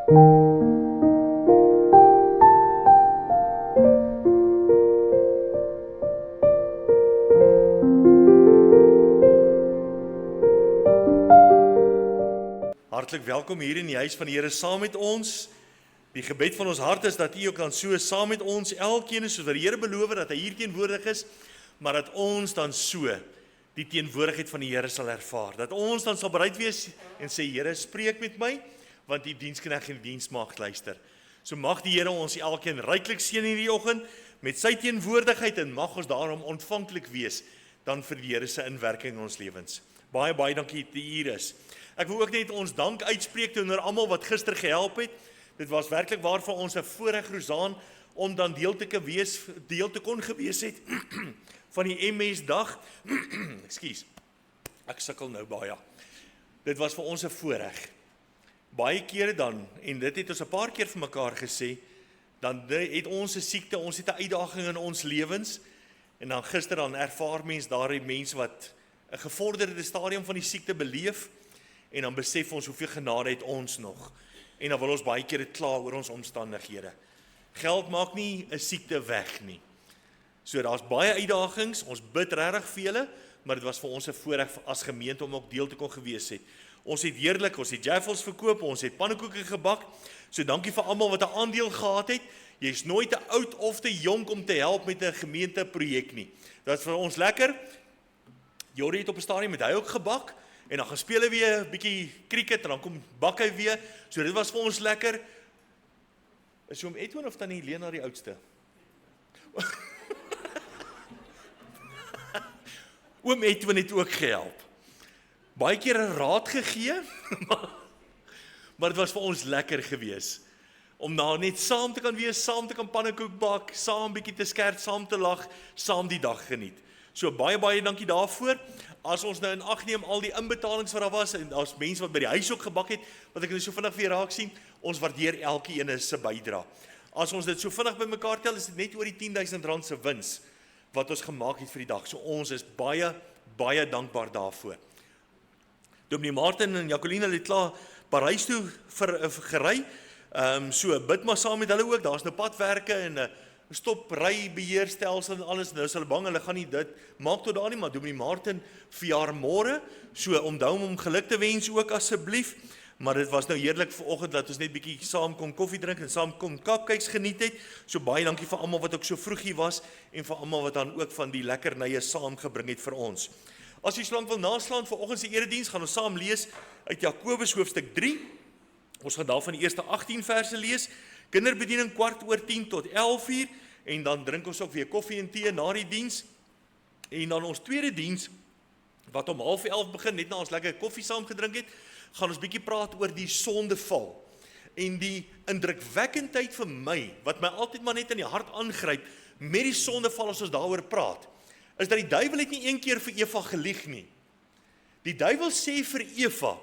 Hartlik welkom hier in die huis van die Here saam met ons. Die gebed van ons hart is dat U ook dan so saam met ons elkeen soos wat die Here beloof dat hy hier teenwoordig is, maar dat ons dan so die teenwoordigheid van die Here sal ervaar. Dat ons dan sal bereid wees en sê, Here, spreek met my, want die diensknegt en die diensmaagd luister. So mag die Here ons elkeen ryklik seën hierdie oggend met sy teenwoordigheid en mag ons daarom ontvanklik wees dan vir die Here se inwerking in ons lewens. Baie dankie dat U hier is. Ek wil ook net ons dank uitspreek teenoor almal wat gister gehelp het. Dit was werklik waar vir ons 'n voorreg, Rosaan, om dan deel te kon gewees het van die MS dag. Ekskuus. Ek sukkel nou baie. Dit was vir ons 'n voorreg. Baie kere dan, en dit het ons 'n paar keer vir mekaar gesê, dan het ons 'n siekte, ons het 'n uitdaging in ons lewens, en dan gister dan ervaar mens daardie mense wat 'n gevorderde stadium van die siekte beleef, en dan besef ons hoeveel genade het ons nog. En dan wil ons baie keer dit kla oor ons omstandighede. Geld maak nie 'n siekte weg nie. So daar's baie uitdagings, ons bid regtig vir julle, maar dit was vir ons 'n voorreg as gemeente om ook deel te kon gewees het. Ons het heerlik, ons het jaffels verkoop, ons het pannekoeke gebak. So dankie vir almal wat 'n aandeel gehad het. Jy's nooit te oud of te jonk om te help met 'n gemeenteprojek nie. Dit is vir ons lekker. Jorrie het op 'n stadium met hy ook gebak. En dan gaan speel hy weer 'n bietjie cricket en dan kom bak hy weer. So dit was vir ons lekker. Is oom Edwin of tannie Helena die oudste? Oom Edwin het ook gehelp. Baie keer 'n raad gegee, maar dit was vir ons lekker gewees. Om nou net saam te kan wees, saam te kan pannekoek bak, saam bietjie te skerts, saam te lag, saam die dag geniet. So baie dankie daarvoor. As ons nou in ag neem al die inbetalings wat daar was, en daar's mense wat by die huis ook gebak het, wat ek nou so vinnig weer raak sien, ons waardeer elkeen se bydrae. As ons dit so vinnig bymekaar tel, is dit net oor die R10,000 se wins wat ons gemaak het vir die dag. So ons is baie dankbaar daarvoor. Dominee Martin en Jacqueline het klaar Parys toe gery. So bid maar saam met hulle ook. Daar's nou padwerke en stop rybeheerstelsel en alles. Nou is hulle bang, hulle gaan nie dit maak tot daar nie, maar Dominee Martin verjaar môre. So onthou om geluk te wens ook asseblief. Maar dit was nou heerlik vanoggend dat ons net bietjie saam kom koffie drink en saam kom cupcakes geniet het. So baie dankie vir almal wat ook so vroeg hier was en vir almal wat dan ook van die lekkernye saamgebring het vir ons. As jy slank wil naslaan vir oggend se erediens, gaan ons saam lees uit Jakobus hoofstuk 3. Ons gaan daarvan die eerste 18 verse lees. Kinderbediening 10:15 tot 11:00 en dan drink ons ook weer koffie en tee na die diens. En dan ons tweede diens wat om 10:30 begin, net na ons lekker koffie saam gedrink het, gaan ons bietjie praat oor die sondeval. En die indrukwekkendheid vir my, wat my altyd maar net in die hart aangryp met die sondeval as ons daaroor praat, is dat die duiwel het nie een keer vir Eva gelieg nie. Die duiwel sê vir Eva,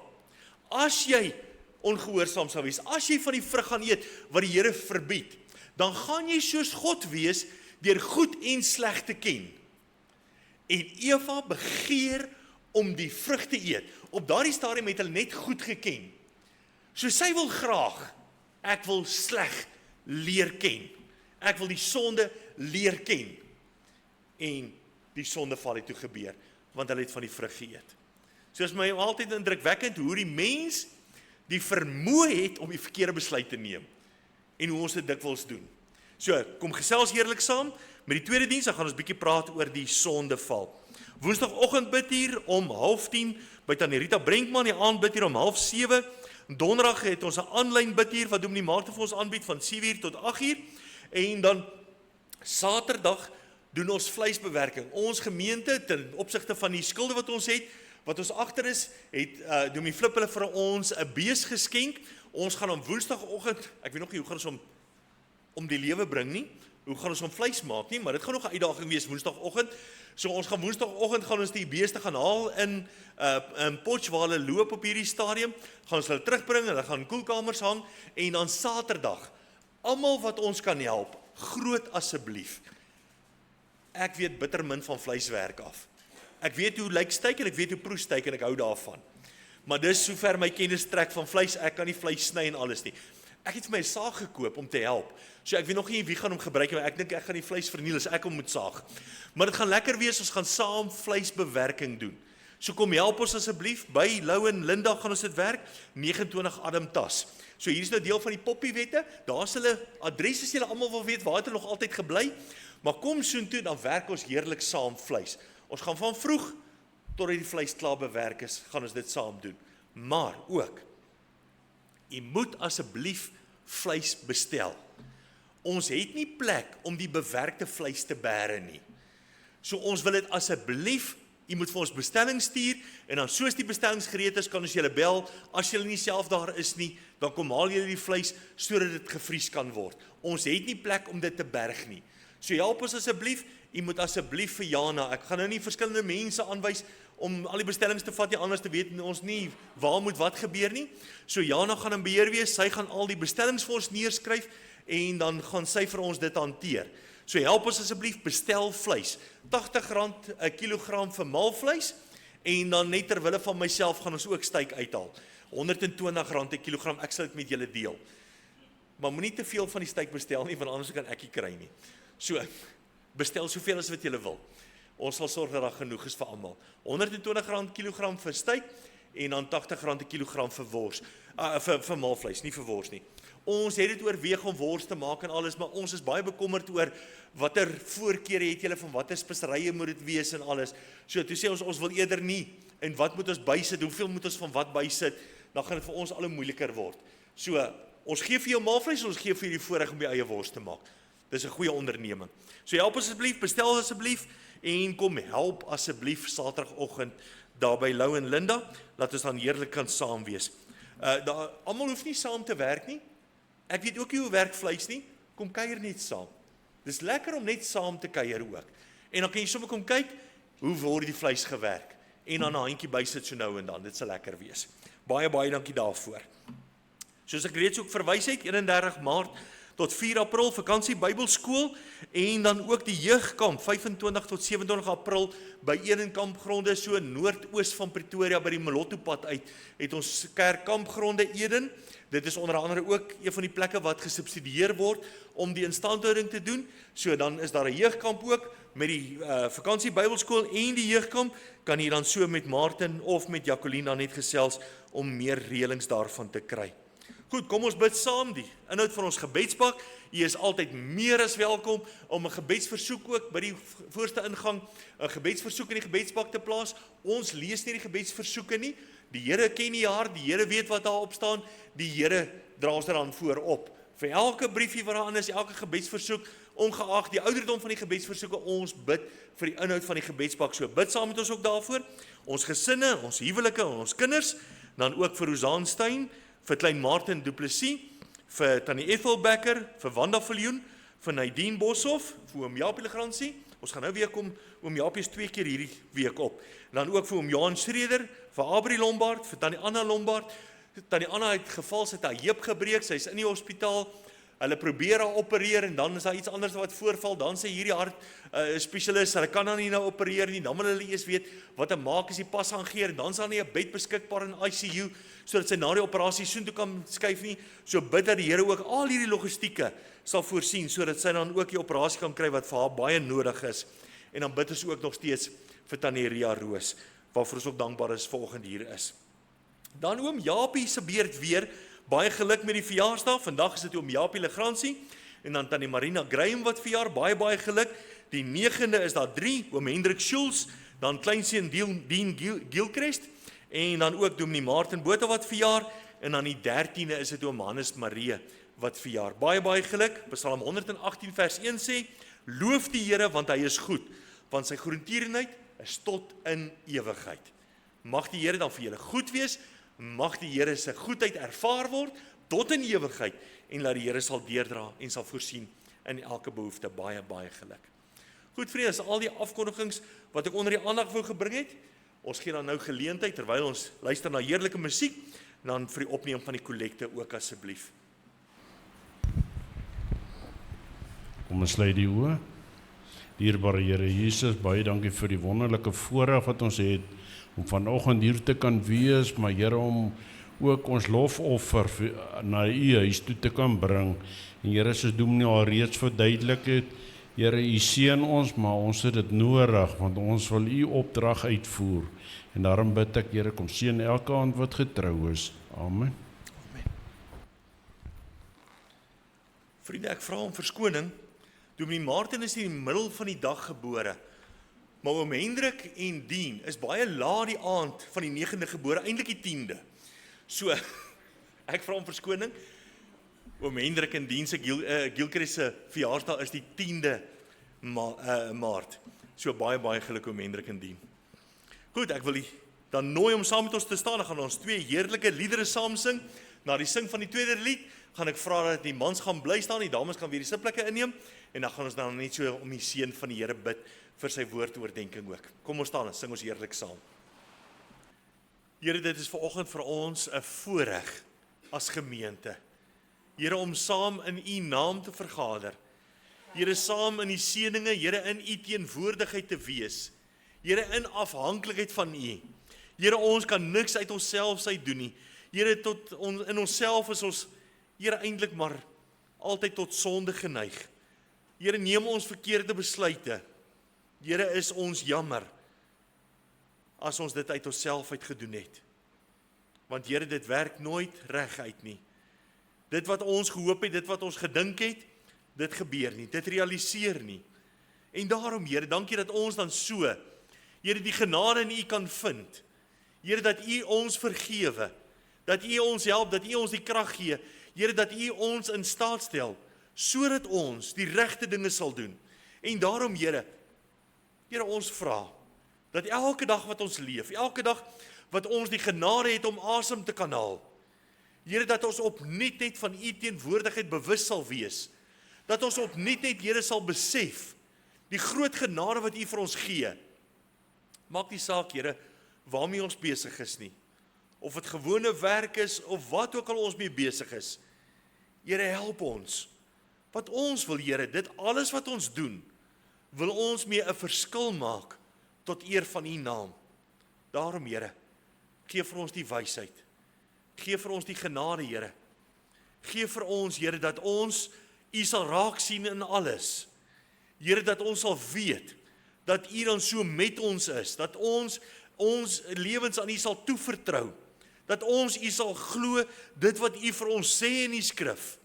as jy ongehoorsaam sal wees, as jy van die vrug gaan eet wat die Here verbied, dan gaan jy soos God wees deur goed en sleg te ken. En Eva begeer om die vrug te eet. Op daardie stadium het hulle net goed geken. So sy wil graag, ek wil sleg leer ken. Ek wil die sonde leer ken. En die sondeval het toe gebeur, want hulle het van die vrug geëet. So is my altyd indrukwekkend hoe die mens die vermoë het om die verkeerde besluit te neem, en hoe ons dit dikwels doen. So, kom gesels heerlik saam, met die tweede diens, dan gaan ons bietjie praat oor die sondeval. Woensdagoggend bid hier om 9:30, by Tannie Rita Brenkman, die aand bid hier om 6:30, donderdag het ons 'n aanlyn bid hier, wat Dominee Martin vir ons aanbied, van 7:00 tot 8:00, en dan Saterdag doen ons vleisbewerking. Ons gemeente, ten opsigte van die skulde wat ons het, wat ons agter is, het Dominee Flip hulle vir ons 'n bees geskenk. Ons gaan om woensdagoggend, ek weet nog nie hoe gaan ons om die lewe bring nie, hoe gaan ons om vleis maak nie, maar dit gaan nog 'n uitdaging wees woensdagoggend. So ons gaan woensdagoggend gaan ons die beeste gaan haal in Potch waar hulle loop op hierdie stadium, gaan ons hulle terugbring, hulle gaan in koelkamers hang, en dan Saterdag, almal wat ons kan help, groot asseblief. Ek weet bitter min van vleiswerk af. Ek weet hoe lyk steak en ek weet hoe proe steak en ek hou daarvan. Maar dis sover my kennis trek van vleis, ek kan nie vleis sny en alles nie. Ek het vir my 'n saag gekoop om te help. So ek weet nog nie wie gaan hom gebruik nie, maar ek dink ek gaan die vleis verniel as ek hom moet saag. Maar dit gaan lekker wees, ons gaan saam vleisbewerking doen. So kom help ons asseblief, by Lou en Linda gaan ons dit werk, 29 Adam Tas. So hier is nou deel van die poppiewette, daar's hulle adres as julle almal wil weet waar het hulle nog altyd gebly, maar kom soontoe, dan werk ons heerlik saam vleis. Ons gaan van vroeg, totdat die vleis klaar bewerk is, gaan ons dit saam doen. Maar ook, jy moet asseblief vleis bestel. Ons het nie plek om die bewerkte vleis te bære nie. So ons wil dit asseblief, jy moet vir ons bestelling stuur, en dan soos die bestellings gereed is, kan ons julle bel, as julle nie self daar is nie, dan kom haal julle die vleis, sodat dit gevries kan word. Ons het nie plek om dit te berg nie. So help ons asseblief, jy moet asseblief vir Jana, ek gaan nou nie verskillende mense aanwys, om al die bestellings te vat, nie anders te weet ons nie waar moet wat gebeur nie. So Jana gaan in beheer wees, sy gaan al die bestellings vir ons neerskryf, en dan gaan sy vir ons dit hanteer. So help ons asseblief, bestel vleis, R80 'n kilogram vir maalvleis, en dan net terwille van myself gaan ons ook styk uithaal. R120 'n kilogram, ek sal dit met julle deel. Maar moenie te veel van die styk bestel nie, want anders kan ek nie kry nie. So, bestel soveel as wat julle wil. Ons sal sorg dat daar genoeg is vir almal. R120 kilogram vir styk, en dan R80 'n kilogram vir wors, vir maalvleis, nie vir wors nie. Ons het dit oorweeg om wors te maak en alles, maar ons is baie bekommerd oor watter voorkeure het julle, van watter speserye moet dit wees en alles. So toe sê ons wil eerder nie, en wat moet ons bysit, hoeveel moet ons van wat bysit, dan gaan dit vir ons al hoe moeiliker word. So, ons gee vir jou maalvleis, ons gee vir die voorreg om die eie wors te maak. Dis 'n goeie onderneming. So help asseblief, bestel asseblief, en kom help asseblief Saterdagoggend daar by Lou en Linda, laat ons dan heerlik kan saam wees. Almal hoef nie saam te werk nie. Ek weet ook nie hoe werk vleis nie, kom kuier net saam. Dis lekker om net saam te kuier ook. En dan kan jy sommer kom kyk, hoe word die vleis gewerk, en dan 'n handjie bysit so nou en dan, dit sal lekker wees. Baie dankie daarvoor. Soos ek reeds ook verwys het, 31 Maart tot 4 April, vakansie Bybelskool, en dan ook die jeugkamp, 25 tot 27 April, by Edenkampgronde, so noordoos van Pretoria, by die Molotto-pad uit, het ons kerkkampgronde Eden. Dit is onder andere ook een van die plekke wat gesubsidieer word, om die instandhouding te doen. So dan is daar 'n jeugkamp ook, met die vakansie Bybelskool en die jeugkamp, kan jy dan so met Martin of met Jacqueline dan net gesels, om meer reëlings daarvan te kry. Goed, kom ons bid saam die inhoud van ons gebedspak. Jy is altyd meer as welkom om 'n gebedsversoek ook by die voorste ingang, 'n gebedsversoek in die gebedspak te plaas. Ons lees nie die gebedsversoeke nie. Die Here ken die hart, die Here weet wat daarop staan, die Here dra ons dan voor op. Vir elke briefie wat daarin is, elke gebedsversoek, ongeag die ouderdom van die gebedsversoeke, ons bid vir die inhoud van die gebedspak. So bid saam met ons ook daarvoor. Ons gesinne, ons huwelike, ons kinders, dan ook vir Rosanne Stein, vir klein Martin Du Plessis, vir Tannie Ethel Becker, vir Wanda Viljoen, vir Nadine Boshoff, vir oom Jaapie Legrandsie. Ons gaan nou weer kom, oom Jaapie is 2 keer hierdie week op. En dan ook vir oom Johan Schreder, vir Abri Lombard, vir Tannie Anna Lombard. Tannie Anna het geval, sy het haar heup gebreek, sy is in die hospitaal. Hulle probeer haar opereer en dan is daar iets anders wat voorval, dan sê hierdie hart spesialis, hulle kan haar nie nou opereer nie, dan wil hulle eers weet wat te maak as die pas aangeer, en dan is daar nie 'n bed beskikbaar in ICU, sodat sy na die operasie soontoe kan skuif nie. So bid dat die Here ook al hierdie logistieke sal voorsien, sodat sy dan ook die operasie kan kry wat vir haar baie nodig is. En dan bid ons ook nog steeds vir Tannie Ria Roos, waarvoor ons ook dankbaar is vanoggend hier is. Dan oom Jaapie se beurt weer, baie geluk met die verjaarsdag. Vandag is dit oom Jaapie Legrandsie, en dan Tannie Marina Graham wat verjaar, baie geluk. Die 9de is daar 3, oom Hendrik Schulz, dan kleinseun Dean Gilchrist, en dan ook Dominee Martin Botha wat verjaar, en dan die 13de is dit oom Hannes Marie wat verjaar. Baie geluk. Psalm 118 vers 1 sê, loof die Here want hy is goed, want sy goedertierenheid is tot in ewigheid. Mag die Here dan vir julle goed wees, mag die Here se goedheid ervaar word tot in ewigheid, en laat die Here sal deurdra en sal voorsien in elke behoefte. Baie geluk. Goed vriende, dis al die afkondigings wat ek onder die aandag wou gebring het. Ons gee dan nou geleentheid, terwyl ons luister na heerlike musiek, en dan vir die opneem van die kollekte ook asseblief. Kom ons sluit die oë. Dierbare Here Jesus, baie dankie vir die wonderlike voorreg wat ons het, om vanoggend hier te kan wees, maar Here, om ook ons lofoffer na u huis toe te kan bring. En Here, soos Dominee al reeds verduidelik het, Here, u seën ons, maar ons het dit nodig, want ons wil u opdrag uitvoer. En daarom bid ek, Here, kom seën elke hand wat getrou is. Amen. Vriende, ek vra om verskoning. Dominee Martin is in die middel van die dag gebore. Maar oom Hendrik en Dien is baie laat die aand van die 9de gebore, eintlik die 10de. So, ek vra om verskoning. Oom Hendrik en Dien se Gilchrist se verjaarsdag is die 10de Maart. So baie geluk oom Hendrik en Dien. Goed, ek wil dan nooi om saam met ons te staan. Dan gaan ons 2 heerlike liedere saam sing. Na die sing van die tweede lied gaan ek vra dat die mans gaan bly staan, die dames gaan weer die sitplekke inneem en dan gaan ons dan net so om die seën van die Here bid vir sy woordoordenkings ook. Kom ons staan en sing ons heerlik saam. Here, dit is vanoggend vir ons 'n voorreg as gemeente. Here, om saam in u naam te vergader. Here, saam in die seëninge, Here, in u teenwoordigheid te wees. Here, in afhanklikheid van u. Here, ons kan niks uit onsself uit doen nie. Here, in onsself is ons, Here, eintlik maar altyd tot sonde geneig. Here, neem ons verkeerde besluite. Here, is ons jammer as ons dit uit onsself uit gedoen het. Want Here, dit werk nooit reguit nie. Dit wat ons gehoop het, dit wat ons gedink het, dit gebeur nie, dit realiseer nie. En daarom, Here, dankie dat ons dan so, Here, die genade in u kan vind. Here, dat u ons vergewe, dat u ons help, dat u ons die krag gee, Here, dat u ons in staat stel, sodat ons die regte dinge sal doen. En daarom, Here, ons vra, dat elke dag wat ons leef, elke dag wat ons die genade het om asem te kan haal, Here, dat ons opnuut net van u teenwoordigheid bewus sal wees, dat ons opnuut net, Here, sal besef, die groot genade wat u vir ons gee. Maak nie saak, Here, waarmee ons besig is nie, of het gewone werk is, of wat ook al ons mee besig is. Here, help ons, wat ons wil, Here, dit alles wat ons doen, wil ons mee 'n verskil maak, tot eer van u naam. Daarom, Here, gee vir ons die wysheid, gee vir ons die genade, Here, gee vir ons, Here, dat ons u sal raak sien in alles. Here, dat ons sal weet, dat u dan so met ons is, dat ons lewens aan u sal toevertrou, dat ons u sal glo, dit wat u vir ons sê in die skrif,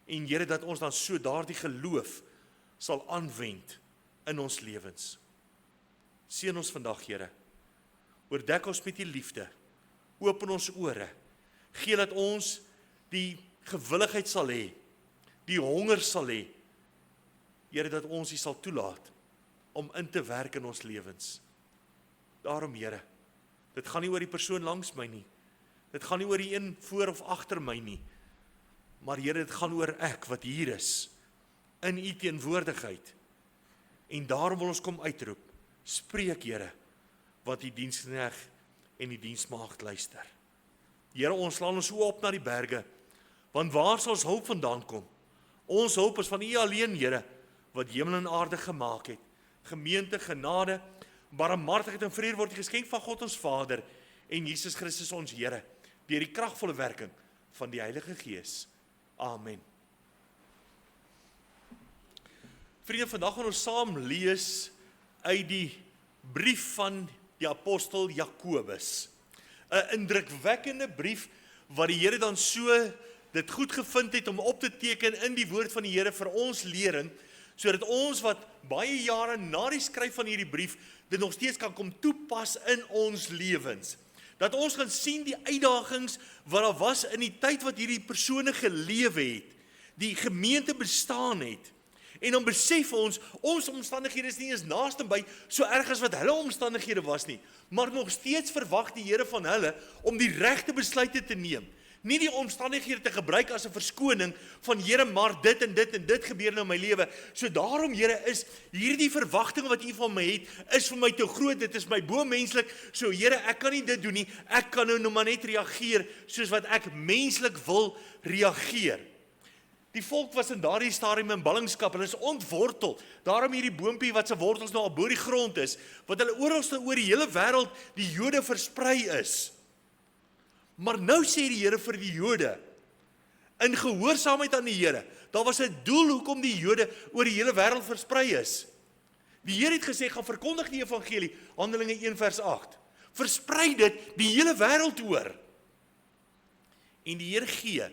en Here, dat ons dan so daardie geloof sal aanwend in ons lewens. Seën ons vandag, Here, oordek ons met u liefde, open ons ore, gee dat ons die gewilligheid sal hê, die honger sal hê, Here, dat ons u sal toelaat, om in te werk in ons lewens. Daarom, Here, dit gaan nie oor die persoon langs my nie, dit gaan nie oor die een voor of agter my nie, maar Here, dit gaan oor ek wat hier is, in u teenwoordigheid, en daarom wil ons kom uitroep, spreek, Here, wat die diensknegt en die diensmaagd luister. Here, ons slaan ons so op na die berge, want waar sal ons hulp vandaan kom? Ons hulp is van u alleen, Here, wat hemel en aarde gemaak het. Gemeente, genade, barmhartigheid en vrede word geskenk van God ons Vader en Jesus Christus ons Here, deur die kragvolle werking van die Heilige Gees. Amen. Vriende, vandag gaan ons saam lees uit die brief van die apostel Jakobus. 'n indrukwekkende brief wat die Here dan so dit goed gevind het om op te teken in die woord van die Here vir ons lering, sodat ons wat baie jare na die skryf van hierdie brief dit nog steeds kan kom toepas in ons lewens. Dat ons gaan sien die uitdagings wat daar was in die tyd wat hierdie persone gelewe het, die gemeente bestaan het. En dan besef ons omstandighede is nie eens naaste by so erg as wat hulle omstandighede was nie, maar nog steeds verwag die Here van hulle om die regte besluite te neem. Nie die omstandighede te gebruik as 'n verskoning van Here, maar dit en dit gebeur nou in my lewe. So daarom, Here, is hierdie verwagting wat U van my het, is vir my te groot, dit is my bo-menslik. So Here, ek kan nie dit doen nie. Ek kan nou maar net reageer soos wat ek menslik wil reageer. Die volk was in daardie stadium in ballingskap, hulle is ontwortel. Daarom hierdie boompie wat se wortels nou al bo die grond is, wat hulle oralste oor die hele wêreld die Jode versprei is. Maar nou sê die Here vir die Jode, in gehoorsaamheid aan die Here, daar was 'n doel hoekom die Jode oor die hele wêreld versprei is. Die Here het gesê, gaan verkondig die evangelie, Handelinge 1 vers 8. Versprei dit die hele wêreld oor. En die Here gee,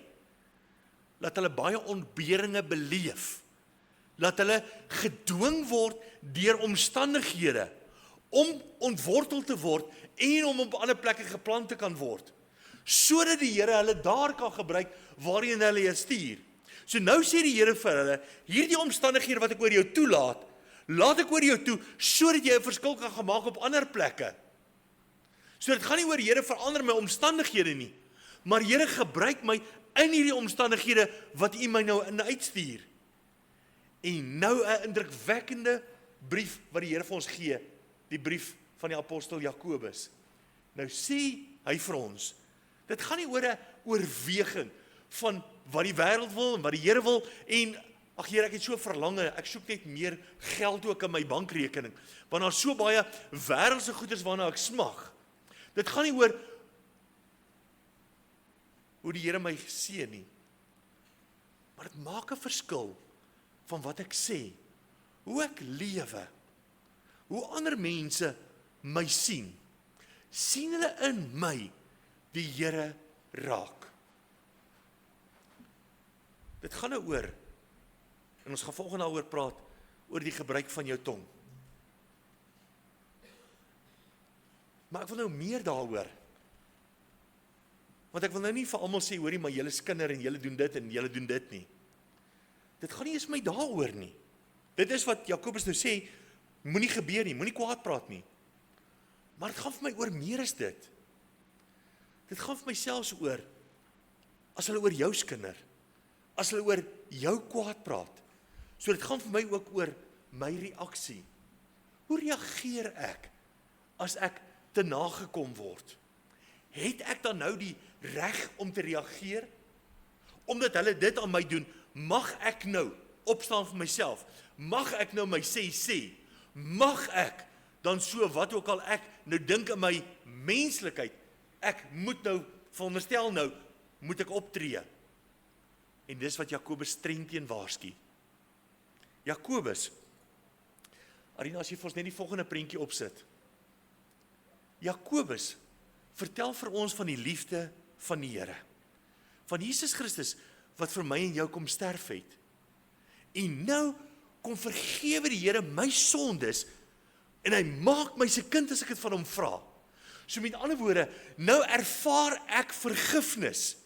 laat hulle baie ontberinge beleef, laat hulle gedwing word deur omstandighede, om ontwortel te word, en om op ander plekke geplant te kan word, sodat die Here hulle daar kan gebruik, waarheen hulle stuur. So nou sê die Here vir hulle, hierdie omstandighede wat ek oor jou toelaat, laat ek oor jou toe, sodat jy 'n verskil kan gemaak op ander plekke. So dit gaan nie oor Here verander my omstandighede nie, maar Here gebruik my in hierdie omstandighede wat U my nou in uitstuur. En nou 'n indrukwekkende brief wat die Here vir ons gee, die brief van die apostel Jakobus. Nou sê hy vir ons, dit gaan nie oor 'n oorweging van wat die wêreld wil en wat die Here wil en ag Here, ek het so verlange, ek soek net meer geld ook in my bankrekening, want daar's so baie wêreldse goederes waarna ek smag. Dit gaan nie oor hoe die Here my seën nie, maar dit maak 'n verskil van wat ek sê, hoe ek lewe, hoe ander mense my sien hulle in my die Here raak. Dit gaan nou oor, en ons gaan volgende daaroor praat, oor die gebruik van jou tong. Maar ek wil nou meer daaroor, want ek wil nou nie vir almal sê, hoorie, maar julle is kinder en julle doen dit en julle doen dit nie. Dit gaan nie eens my daaroor nie. Dit is wat Jakobus nou sê, moenie gebeur nie, moenie kwaad praat nie. Maar dit gaan vir my oor meer as dit. Dit gaan vir my selfs oor, as hulle oor jou skinder, as hulle oor jou kwaad praat. So dit gaan vir my ook oor my reaksie. Hoe reageer ek, as ek te nagekom word? Het ek dan nou die reg om te reageer? Omdat hulle dit aan my doen, mag ek nou opstaan vir myself? Mag ek nou my sê? Mag ek dan so wat ook al ek nou dink in my menslikheid, ek moet nou, veronderstel nou, moet ek optree? En dis wat Jakobus streng teen waarsku. Jakobus, Arina, as jy vir ons net die volgende prentjie opsit. Jakobus vertel vir ons van die liefde van die Here, van Jesus Christus, wat vir my en jou kom sterf het. En nou kom vergewe die Here my sondes, en hy maak my sy kind as ek dit van hom vra. So met ander woorde, nou ervaar ek vergifnis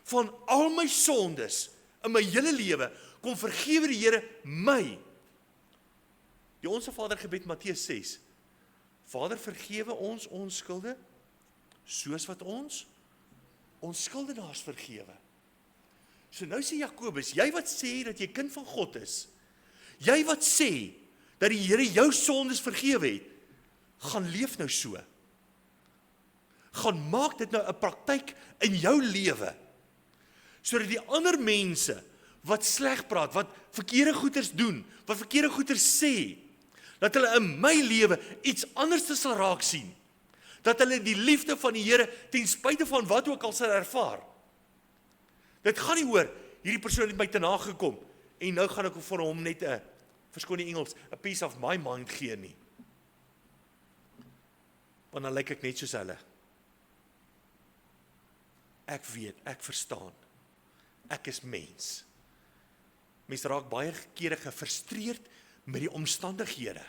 van al my sondes in my hele lewe, kom vergewe die Here my. Die Onse Vader gebed Matteus 6. Vader, vergewe ons skulde, soos wat ons skuldenaars vergewe. So nou sê Jakobus, jy wat sê dat jy kind van God is, jy wat sê dat die Here jou sondes vergewe het, gaan leef nou so. Gaan maak dit nou 'n praktyk in jou lewe, sodat die ander mense wat sleg praat, wat verkeerde goeders doen, wat verkeerde goeders sê, dat hulle in my lewe iets anders sal raak sien. Dat hulle die liefde van die Here ten spyte van wat ook al sal ervaar. Dit gaan nie oor, hierdie persoon het my te nagekom, en nou gaan ek vir hom net 'n, verskoon die Engels, 'n piece of my mind gee nie. Want dan lyk ek net soos hulle. Ek weet, ek verstaan. Ek is mens. Mens raak baie kere gefrustreerd met die omstandighede.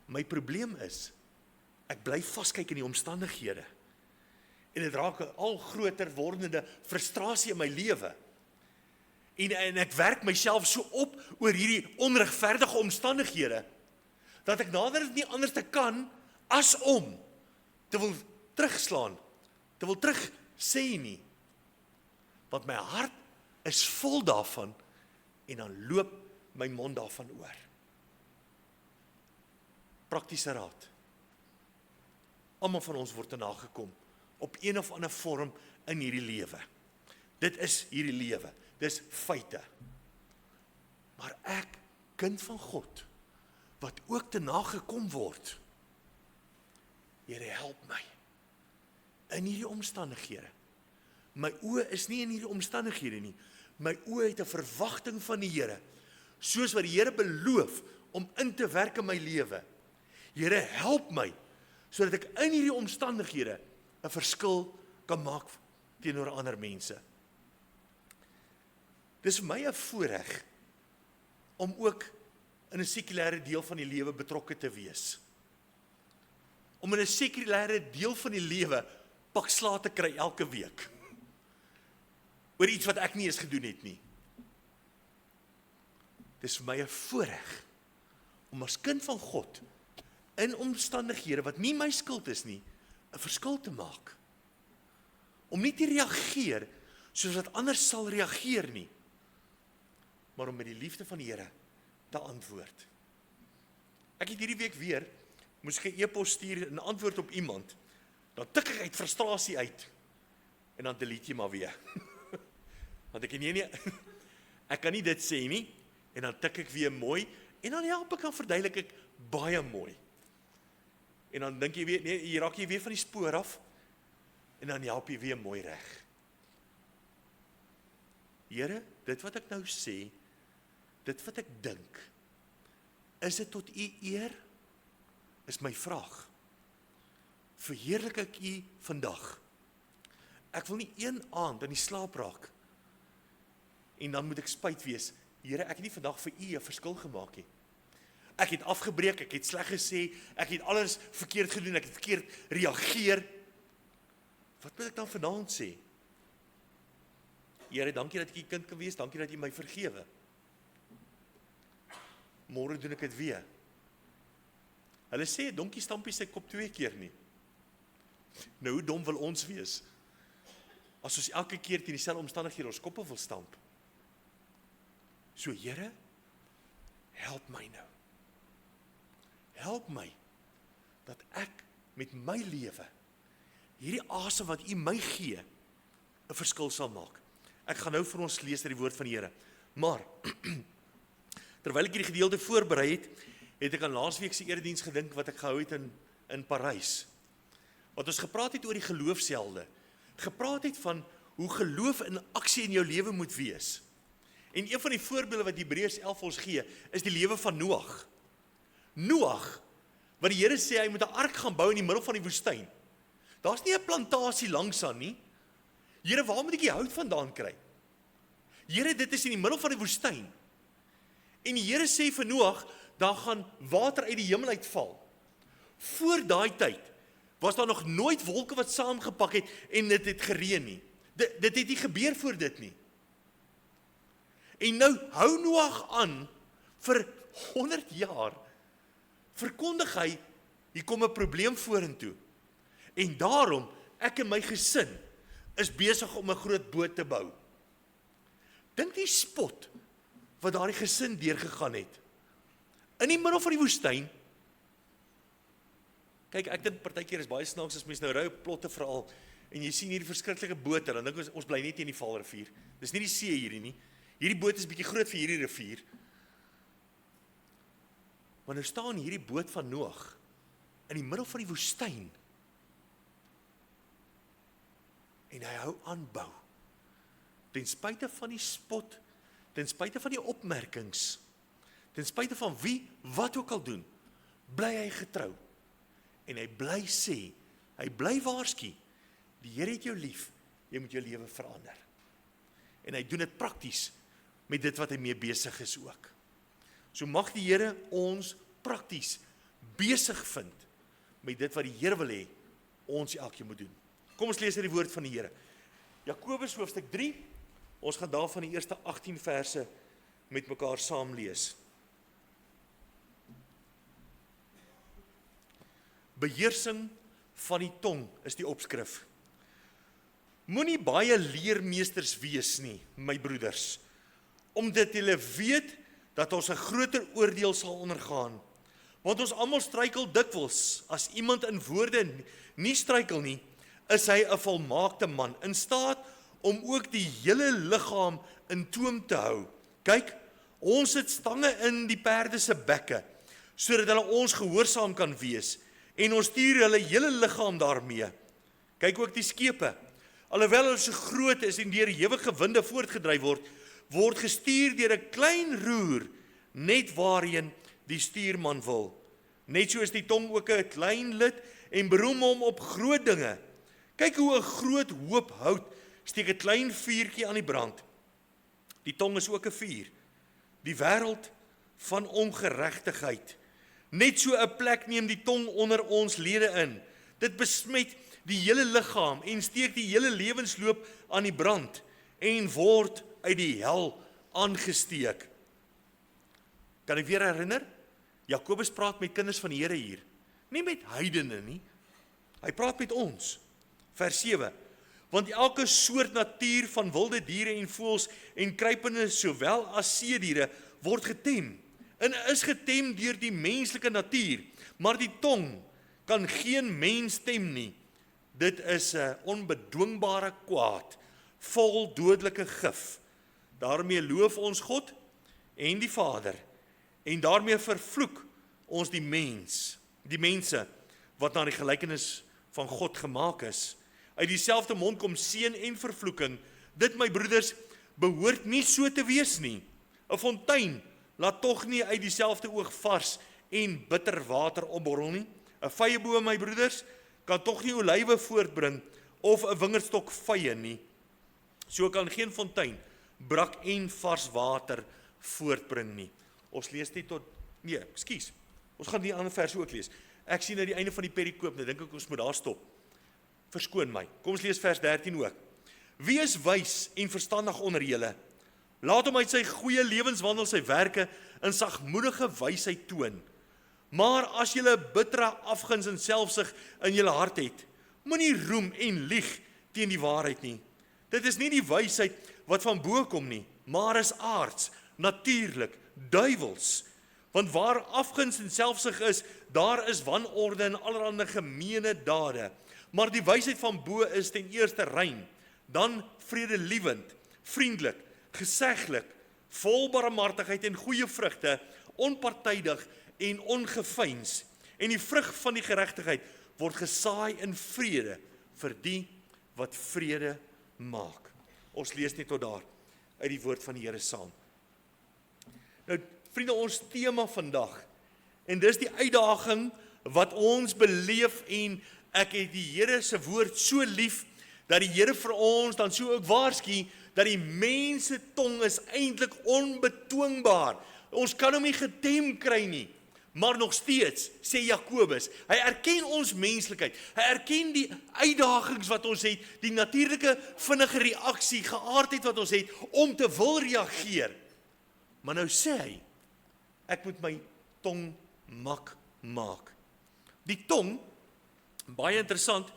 My probleem is, ek bly vaskyk in die omstandighede. En dit raak 'n al groter wordende frustrasie in my lewe. En ek werk myself so op oor hierdie onregverdige omstandighede, dat ek nader nie anders te kan, as om te wil terugslaan, te wil terug sê nie. Want my hart is vol daarvan, en dan loop my mond daarvan oor. Praktiese raad. Almal van ons word te nagekom, op een of ander vorm in hierdie lewe. Dit is hierdie lewe, dis feite. Maar ek, kind van God, wat ook te nagekom word, Here, help my. in hierdie omstandighede. My oë is nie in hierdie omstandighede nie. My oë het 'n verwagting van die Here, soos wat die Here beloof om in te werk in my lewe. Here, help my, sodat ek in hierdie omstandighede 'n verskil kan maak teenoor ander mense. Dis vir my 'n voorreg om ook in 'n sekulêre deel van die lewe betrokke te wees. Om in 'n sekulêre deel van die lewe pak slaag te kry elke week. Oor iets wat ek nie eens gedoen het nie. Dis vir my 'n voorreg om as kind van God in omstandighede wat nie my skuld is nie, 'n verskil te maak. Om nie te reageer soos wat anders sal reageer nie, maar om met die liefde van die Here te antwoord. Ek het hierdie week weer, moes ek 'n e-pos stuur en antwoord op iemand, dan tik ek uit frustrasie uit, en dan delete jy maar weer. Want ek kan nie dit sê nie, en dan tik ek weer mooi, en dan help ek, dan verduidelik ek baie mooi. En dan dink jy weer, nee, jy raak jy weer van die spoor af, en dan help jy weer mooi reg. Here, dit wat ek nou sê, dit wat ek dink, is dit tot U eer? Is my vraag. Verheerlik ek U vandag? Ek wil nie een aand in die slaap raak, en dan moet ek spyt wees, Here, ek het nie vandag vir U 'n verskil gemaak nie. Ek het afgebreek, ek het sleg gesê, ek het alles verkeerd gedoen, ek het verkeerd reageer. Wat moet ek dan vanaand sê? Here, dankie dat ek U kind kan wees, dankie dat U my vergewe. Môre doen ek dit weer. Hulle sê, donkie stampie sy kop 2 keer nie. Nou, hoe dom wil ons wees? As ons elke keer teen dieselfde omstandighede ons koppe wil stamp. So, Here, help my nou. Help my, dat ek met my lewe, hierdie asem wat U my gee, 'n verskil sal maak. Ek gaan nou vir ons lees uit die woord van die Here. Maar, terwyl ek hierdie gedeelte voorberei het ek aan laasweek se erediens gedink wat ek gehou het in Parys. Wat ons gepraat het oor die geloofshelde. Gepraat het van hoe geloof in aksie in jou lewe moet wees. En een van die voorbeelde wat Hebreërs 11 ons gee, is die lewe van Noag. Noag, wat die Here sê hy moet 'n ark gaan bou in die middel van die woestyn. Daar's nie 'n plantasie langs aan nie. Here, waar moet ek die hout vandaan kry? Here, dit is in die middel van die woestyn. En die Here sê vir Noag, daar gaan water uit die hemel uitval. Voor daai tyd was daar nog nooit wolke wat saamgepak het en dit het gereën nie. Dit het nie gebeur voor dit nie. En nou hou Noag aan vir 100 jaar, verkondig hy, hier kom 'n probleem vorentoe. En daarom, ek en my gesin is besig om 'n groot boot te bou. Dink die spot wat daardie gesin deurgegaan het. In die middel van die woestyn. Kyk, ek dink partykeer is baie snaaks as mense nou ry op plotte veral en jy sien hierdie verskriklike bote, dan dink ons bly net teen die Vaalrivier. Dis nie die see hierdie nie. Hierdie boot is bietjie groot vir hierdie rivier. Maar nou staan hierdie boot van Noag in die middel van die woestyn. En hy hou aan bou. Ten spyte van die spot, ten spyte van die opmerkings, ten spyte van wie, wat ook al doen, bly hy getrou. En hy bly sê, hy bly waarsku, die Here het jou lief, jy moet jou lewe verander. En hy doen dit prakties, met dit wat hy mee besig is ook. So mag die Here ons prakties besig vind, met dit wat die Here wil hê, ons elkeen moet doen. Kom ons lees uit die woord van die Here. Jakobus hoofstuk 3, ons gaan daarvan die eerste 18 verse met mekaar saam lees. Beheersing van die tong is die opskrif. Moenie baie leermeesters wees nie, my broeders, omdat julle weet dat ons 'n groter oordeel sal ondergaan. Want ons almal struikel dikwels. As iemand in woorde nie struikel nie, is hy 'n volmaakte man, in staat om ook die hele liggaam in toom te hou. Kyk, ons het stange in die perde se bekke, sodat hulle ons gehoorsaam kan wees, en ons stuur hulle hele liggaam daarmee. Kyk ook die skepe. Alhoewel hulle so groot is en deur ewige winde voortgedryf word gestuur deur 'n klein roer, net waarheen die stuurman wil. Net so is die tong ook 'n klein lid en beroem hom op groot dinge. Kyk hoe 'n groot hoop hout steek 'n klein vuurtjie aan die brand. Die tong is ook 'n vuur, die wêreld van ongeregtigheid. Net so 'n plek neem die tong onder ons lede in. Dit besmet die hele liggaam en steek die hele lewensloop aan die brand en word uit die hel aangesteek. Kan ek weer herinner? Jakobus praat met kinders van die Here hier. Nie met heidene nie. Hy praat met ons. Vers 7. Want elke soort natuur van wilde diere en voëls en kruipende sowel as seediere word getem en is getem deur die menslike natuur, maar die tong kan geen mens tem nie. Dit is 'n onbedwingbare kwaad, vol dodelike gif. Daarmee loof ons God en die Vader en daarmee vervloek ons die mense wat na die gelykenis van God gemaak is. Uit dieselfde mond kom seën en vervloeking. Dit, my broeders, behoort nie so te wees nie. 'n Fontein laat tog nie uit dieselfde oog vars en bitter water opborrel nie. 'n Vyeboom, my broeders, kan tog nie olywe voortbring of 'n wingerdstok vye nie. So kan geen fontein brak en vars water voortbring nie. Ons lees dit tot ons gaan die ander vers ook lees. Ek sien aan die einde van die perikoop, nou dink ek ons moet daar stop. Verskoon my. Kom ons lees vers 13 ook. Wie is wys en verstandig onder julle? Laat hom uit sy goeie lewenswandel sy werke in sagmoedige wysheid toon. Maar as julle bittere afguns en selfsug in julle hart het, moenie roem en lieg teen die waarheid nie. Dit is nie die wysheid wat van bo kom nie, maar is aards, natuurlik, duiwels. Want waar afguns en selfsug is, daar is wanorde en allerlei gemeene dade. Maar die wysheid van bo is ten eerste rein, dan vredelievend, vriendelik, geseglik, vol barmhartigheid en goeie vrugte, onpartydig en ongeveins. En die vrug van die geregtigheid word gesaai in vrede vir die wat vrede maak. Ons lees net tot daar uit die woord van die Here saam. Nou, vriende, ons tema vandag, en dis die uitdaging wat ons beleef, en ek het die Here se woord so lief, dat die Here vir ons dan so ook waarsku, dat die mense tong is eintlik onbetwingbaar. Ons kan hom nie getem kry nie, maar nog steeds, sê Jakobus, hy erken ons menslikheid, hy erken die uitdagings wat ons het, die natuurlike vinnige reaksie, geaardheid wat ons het, om te wil reageer. Maar nou sê hy, ek moet my tong mak maak. Die tong, baie interessant,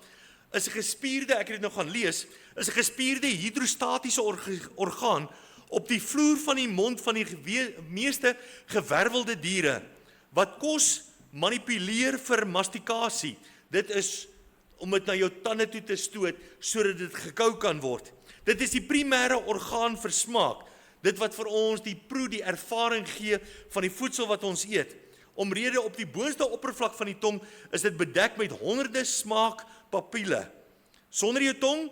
is 'n gespierde, ek het dit nou gaan lees, is 'n gespierde hidrostatiese orgaan op die vloer van die mond van die meeste gewervelde diere, wat kos manipuleer vir mastikasie. Dit is om dit na jou tande toe te stoot, sodat dit gekou kan word. Dit is die primêre orgaan vir smaak, dit wat vir ons die proe, die ervaring gee van die voedsel wat ons eet. Omrede op die boonste oppervlak van die tong is dit bedek met honderde smaakpapiele. Sonder jou tong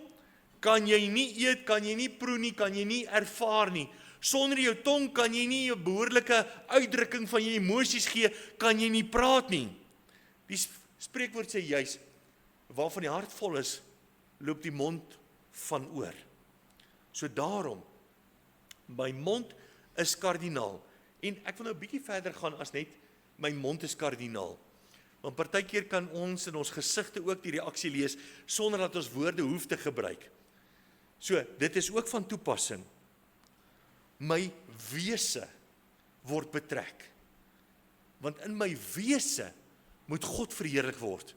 kan jy nie eet, kan jy nie proe nie, kan jy nie ervaar nie. Sonder jou tong kan jy nie 'n behoorlike uitdrukking van jou emosies gee, kan jy nie praat nie. Die spreekwoord sê juis, waarvan die hart vol is, loop die mond van oor. So daarom, my mond is kardinaal. En ek wil nou 'n bietjie verder gaan as net my mond is kardinaal. Want partykeer kan ons in ons gesigte ook die reaksie lees, sonder dat ons woorde hoef te gebruik. So, dit is ook van toepassing. My wese word betrek. Want in my wese moet God verheerlik word.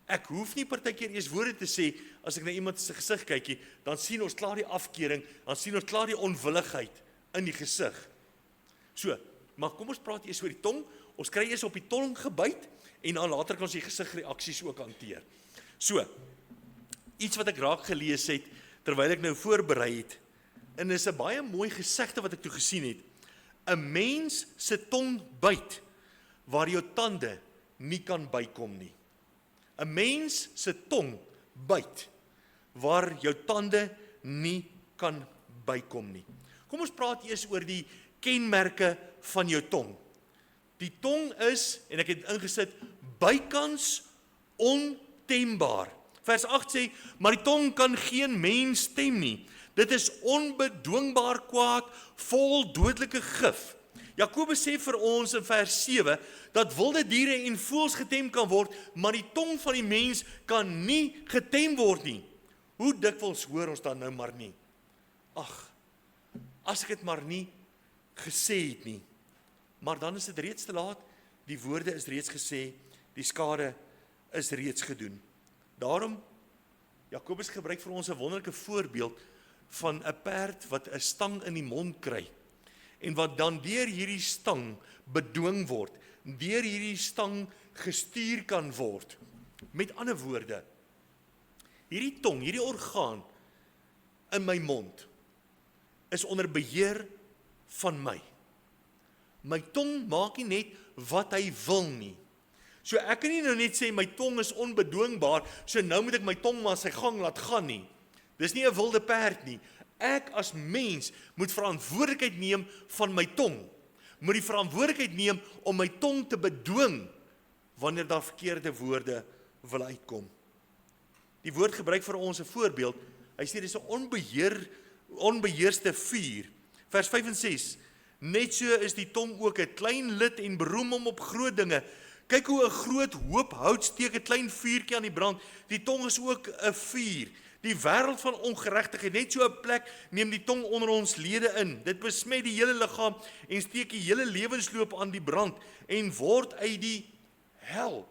Ek hoef nie partykeer eers woorde te sê, as ek na iemand se gesig kykie, dan sien ons klaar die afkering, dan sien ons klaar die onwilligheid in die gesig. So, maar kom ons praat eers oor die tong, ons kry eers op die tong gebyt, en dan later kan ons die gesigreaksies ook hanteer. So, iets wat ek raak gelees het, terwyl ek nou voorberei het, en is 'n baie mooi gesegde wat ek toe gesien het, 'n mens se tong byt, waar jou tande nie kan bykom nie. 'n mens se tong byt, waar jou tande nie kan bykom nie. Kom ons praat eers oor die kenmerke van jou tong. Die tong is, en ek het ingesit, bykans ontembaar. Vers 8 sê, maar die tong kan geen mens tem nie. Dit is onbedwingbaar kwaad, vol dodelike gif. Jakobus sê vir ons in vers 7, dat wilde diere en voëls getem kan word, maar die tong van die mens kan nie getem word nie. Hoe dikwels hoor ons dan nou maar nie? Ag, as ek dit maar nie gesê het nie. Maar dan is dit reeds te laat, die woorde is reeds gesê, die skade is reeds gedoen. Daarom, Jakobus gebruik vir ons 'n wonderlike voorbeeld van 'n perd wat 'n stang in die mond kry en wat dan deur hierdie stang bedwing word, deur hierdie stang gestuur kan word. Met ander woorde, hierdie tong, hierdie orgaan in my mond is onder beheer van my. My tong maak nie net wat hy wil nie. So ek kan nie nou net sê my tong is onbedwingbaar, so nou moet ek my tong maar sy gang laat gaan nie. Dis nie 'n wilde perd nie. Ek as mens moet verantwoordelikheid neem van my tong. Moet die verantwoordelikheid neem om my tong te bedwing wanneer daar verkeerde woorde wil uitkom. Die woord gebruik vir ons 'n voorbeeld. Hy sê dis 'n onbeheerste vuur. Vers 5 en 6. Net so is die tong ook 'n klein lid en beroem hom op groot dinge. Kyk hoe 'n groot hoop hout steek 'n klein vuurtjie aan die brand. Die tong is ook 'n vuur. Die wêreld van ongeregtigheid, net so 'n plek neem die tong onder ons lede in. Dit besmet die hele liggaam en steek die hele lewensloop aan die brand en word uit die hel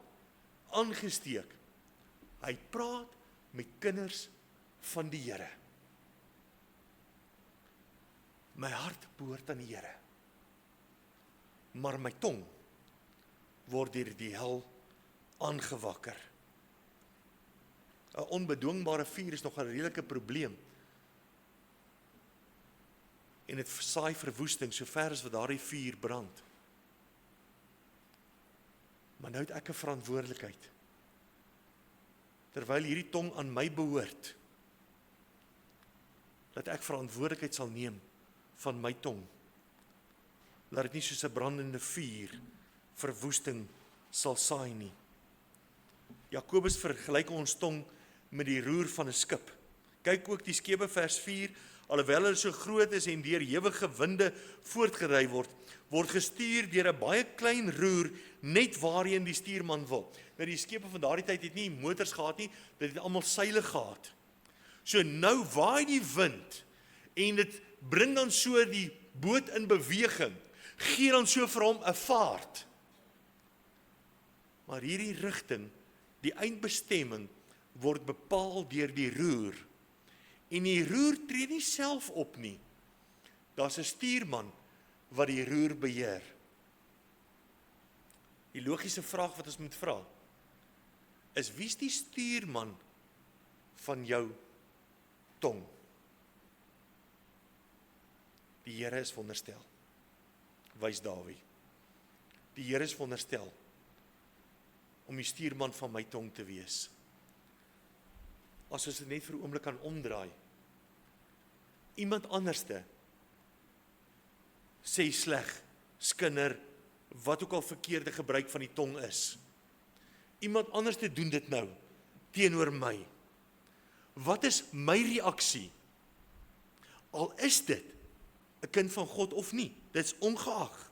aangesteek. Hy praat met kinders van die Here. My hart behoort aan die Here, maar my tong word deur die hel aangewakker. 'n Onbedwingbare vuur is nog 'n redelike probleem. En dit saai verwoesting so ver as wat daardie vuur brand. Maar nou het ek 'n verantwoordelikheid. Terwyl hierdie tong aan my behoort, dat ek verantwoordelikheid sal neem van my tong. Laat dit nie soos 'n brandende vuur verwoesting sal saai nie. Jakobus vergelyk ons tong met die roer van 'n skip. Kyk ook die skepe vers 4, alhoewel hulle so groot is en deur ewige winde voortgery word gestuur deur 'n baie klein roer net waarheen die stuurman wil. Nou die skepe van daardie tyd het nie motors gehad nie, dit het almal seile gehad. So nou waai die wind en dit bring dan so die boot in beweging, gee dan so vir hom 'n vaart. Maar hierdie rigting, die eindbestemming, word bepaal deur die roer. En die roer tree nie self op nie. Daar's 'n stuurman wat die roer beheer. Die logiese vraag wat ons moet vra, is wie's die stuurman van jou tong? Die Here is veronderstel, wys Dawie. Die Here is veronderstel om die stuurman van my tong te wees. As ons dit net vir 'n oomblik kan omdraai. Iemand anderste sê sleg, skinder, wat ook al verkeerde gebruik van die tong is. Iemand anderste doen dit nou teenoor my. Wat is my reaksie? Al is dit 'n kind van God of nie, dit is ongeag.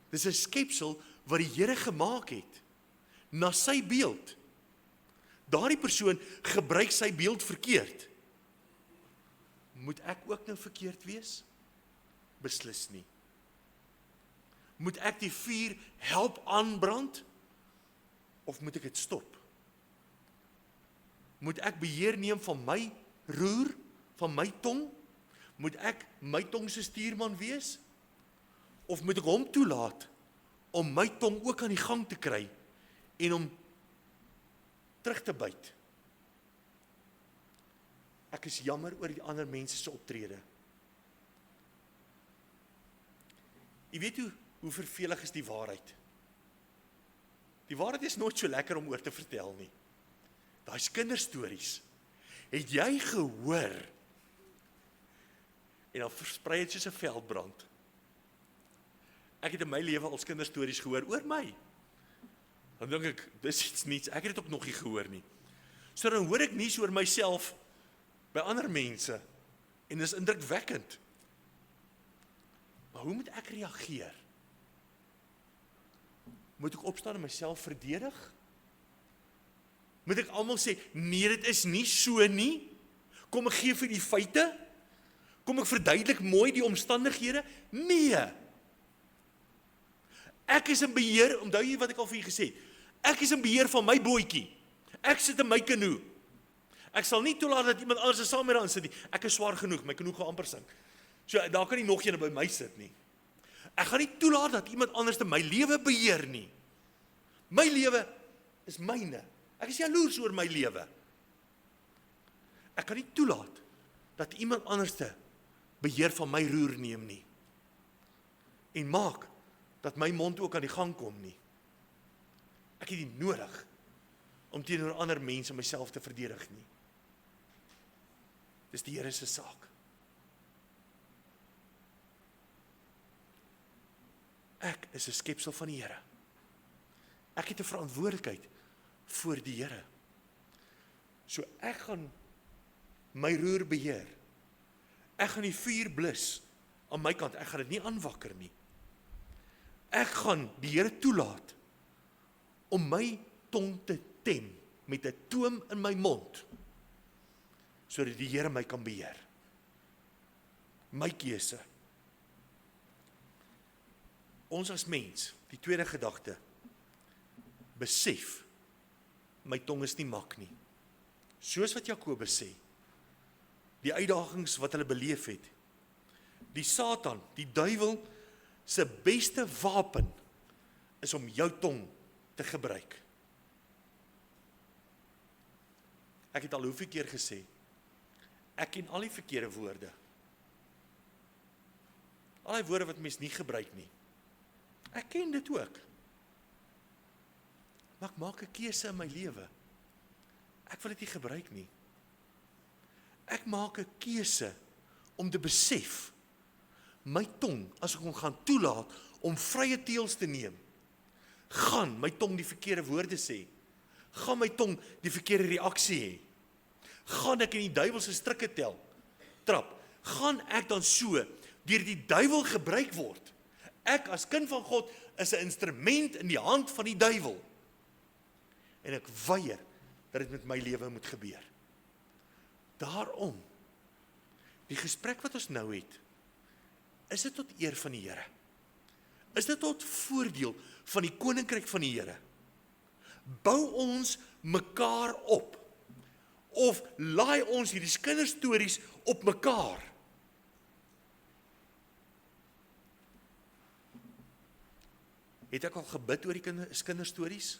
Dis 'n skepsel wat die Here gemaak het, na sy beeld. Daardie persoon gebruik sy beeld verkeerd. Moet ek ook nou verkeerd wees? Beslis nie. Moet ek die vuur help aanbrand? Of moet ek dit stop? Moet ek beheer neem van my roer, van my tong? Moet ek my tong se stuurman wees? Of moet ek hom toelaat om my tong ook aan die gang te kry en om terug te byt? Ek is jammer oor die ander mense se optrede. Jy weet hoe vervelig is die waarheid? Die waarheid is nooit so lekker om oor te vertel nie. daai kinderstories, het jy gehoor, en dan versprei het soos 'n veldbrand. Ek het in my lewe als kinderstories gehoor oor my. Dan dink ek, dis iets niets, ek het dit ook nog nie gehoor nie. So dan hoor ek nuus oor myself by ander mense, en dis indrukwekkend. Maar hoe moet ek reageer? Moet ek opstaan en myself verdedig? Moet ek almal sê, nee, dit is nie so nie? Kom ek gee vir die feite? Kom ek verduidelik mooi die omstandighede? Nee. Ek is in beheer, onthou jy wat ek al vir julle gesê het, ek is in beheer van my bootjie. Ek sit in my kanoe. Ek sal nie toelaat dat iemand anders saam met daarin sit nie. Ek is swaar genoeg, my kanoe gaan amper sink. So daar kan nie nog een by my sit nie. Ek gaan nie toelaat dat iemand anders my lewe beheer nie. My lewe is myne. Ek is jaloers oor my lewe. Ek kan nie toelaat dat iemand anders beheer van my roer neem nie. En maak dat my mond ook aan die gang kom nie. Ek het nie nodig om teenoor ander mense myself te verdedig nie. Dis die Here se saak. Ek is 'n skepsel van die Here. Ek het 'n verantwoordelikheid voor die Here. So ek gaan my roer beheer. Ek gaan die vuur blus aan my kant. Ek gaan dit nie aanwakker nie. Ek gaan die Here toelaat om my tong te tem met 'n toom in my mond, sodat die Here my kan beheer. My keuse. Ons as mens, die tweede gedagte, besef, my tong is nie mak nie. Soos wat Jakobus sê, die uitdagings wat hulle beleef het, die Satan, die duiwel, se beste wapen, is om jou tong te gebruik. Ek het al hoeveel keer gesê, ek ken al die verkeerde woorde. Al die woorde wat mens nie gebruik nie. Ek ken dit ook. Maar ek maak 'n keuse in my lewe. Ek wil dit nie gebruik nie. Ek maak 'n keuse om te besef, my tong, as ek hom gaan toelaat om vrye teels te neem, gaan my tong die verkeerde woorde sê, gaan my tong die verkeerde reaksie hê, gaan ek in die duiwel se strikke trap, gaan ek dan so deur die duiwel gebruik word. Ek as kind van God is 'n instrument in die hand van die duiwel. En ek weier dat dit met my lewe moet gebeur. Daarom, die gesprek wat ons nou het, is dit tot eer van die Here? Is dit tot voordeel van die koninkryk van die Here? Bou ons mekaar op? Of laai ons hierdie kinderstories op mekaar? Het ek al gebid oor die kinderstories?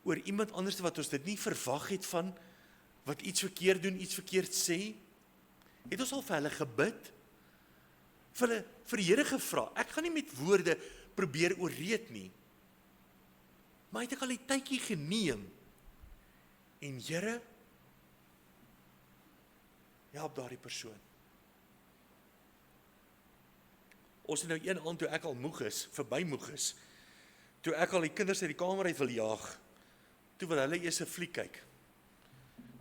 Oor iemand anders wat ons dit nie verwag het van, wat iets verkeerd doen, iets verkeerd sê? Het ons al vir hulle gebid? Vir die Here gevra? Ek gaan nie met woorde probeer oorreed nie. Maar het ek al die tydjie geneem? En Here, help daardie persoon. Ons het nou een aand toe ek al moeg is, verby moeg is, toe ek al die kinders uit die kamer uit wil jaag, toe wil hulle eers 'n fliek kyk.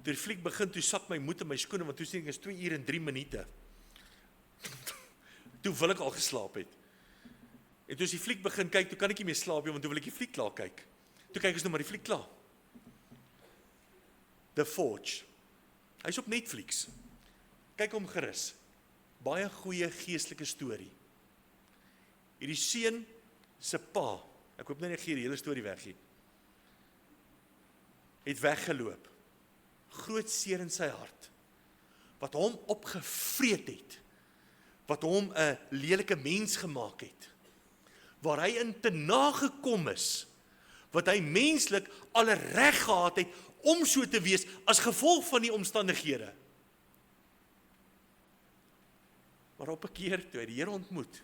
Toe die fliek begin, toe sak my moed in my skoene, want toe sê ek is 2 uur en 3 minute. Toe wil ek al geslaap het. En toe as die fliek begin kyk, toe kan ek nie meer slaap nie, want toe wil ek die fliek klaar kyk. Toe kyk ons nou maar die fliek klaar. The Forge. Hy is op Netflix. Kyk hom gerus. Baie goeie geestelike storie. Hierdie seun se pa, ek hoop nou nie gee die hele storie weg nie, het weggeloop. Groot seer in sy hart. Wat hom opgevreet het. Wat hom 'n lelike mens gemaak het. Waar hy in te nagekom is, wat hy menslik alle reg gehad het om so te wees as gevolg van die omstandighede. Maar op 'n keer toe hy die Here ontmoet,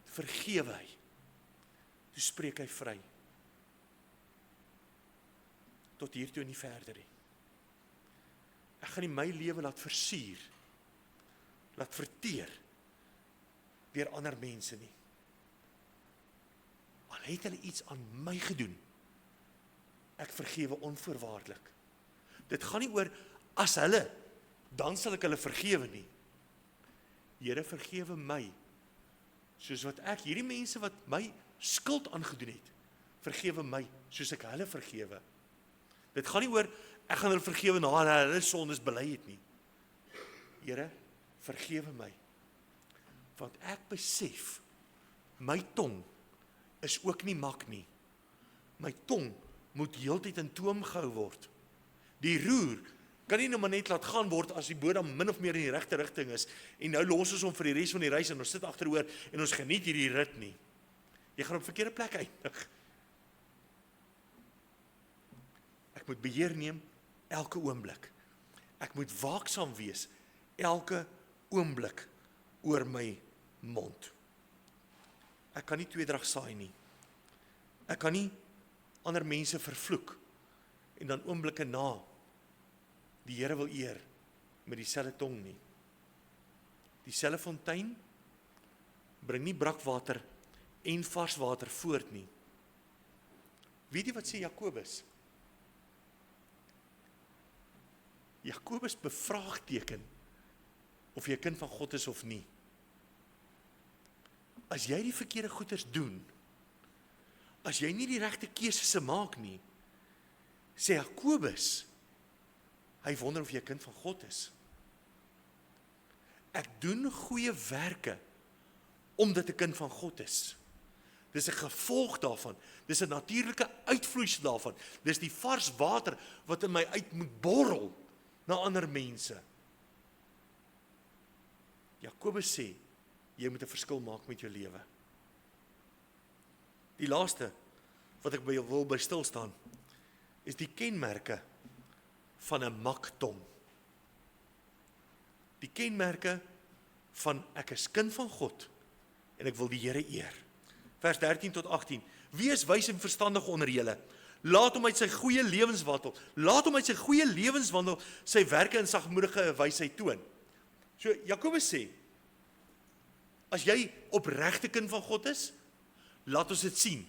vergewe hy. Toe spreek hy vry. tot hiertoe en nie verder nie. Ek gaan nie my lewe laat versier, laat verteer deur ander mense nie. Al het hulle iets aan my gedoen, ek vergewe onvoorwaardelik. Dit gaan nie oor as hulle, dan sal ek hulle vergewe nie. Here, vergewe my, soos wat ek hierdie mense wat my skuld aangedoen het, vergewe my, soos ek hulle vergewe. Dit gaan nie oor, ek gaan hulle vergewe na hulle sondes bely het nie. Here, vergewe my, want ek besef, my tong is ook nie mak nie. My tong moet heeltyd in toom gehou word. Die roer kan nie nou maar net laat gaan word as die boot dan min of meer in die regte rigting is, en nou los ons hom vir die res van die reis, en ons sit agteroor, en ons geniet hierdie rit nie. Jy gaan op verkeerde plek eindig. Ek moet beheer neem elke oomblik. Ek moet waaksaam wees elke oomblik oor my mond. Ek kan nie tweedrag saai nie. Ek kan nie ander mense vervloek en dan oomblikke na die Here wil eer met dieselfde tong nie. Dieselfde fontein bring nie brakwater en vars water voort nie. Weet jy wat sê Jakobus? Jakobus bevraagteken of jy 'n kind van God is of nie. As jy die verkeerde goeders doen, as jy nie die regte keusese maak nie, sê Jakobus, hy wonder of jy 'n kind van God is. Ek doen goeie werke omdat ek 'n kind van God is. Dis 'n gevolg daarvan. Dis 'n natuurlike uitvloeisel daarvan. Dis die vars water wat in my uit moet borrel na ander mense. Jakobus sê, jy moet 'n verskil maak met jou lewe. Die laaste wat ek wil by stil staan, is die kenmerke van 'n mak tong. Die kenmerke van ek is kind van God en ek wil die Here eer. Vers 13 tot 18. Wees wys en verstandig onder julle. Laat hom uit sy goeie lewenswandel. Laat hom uit sy goeie lewenswandel sy werke in sagmoedige wysheid toon. So Jakobus sê, as jy opregte kind van God is, laat ons dit sien.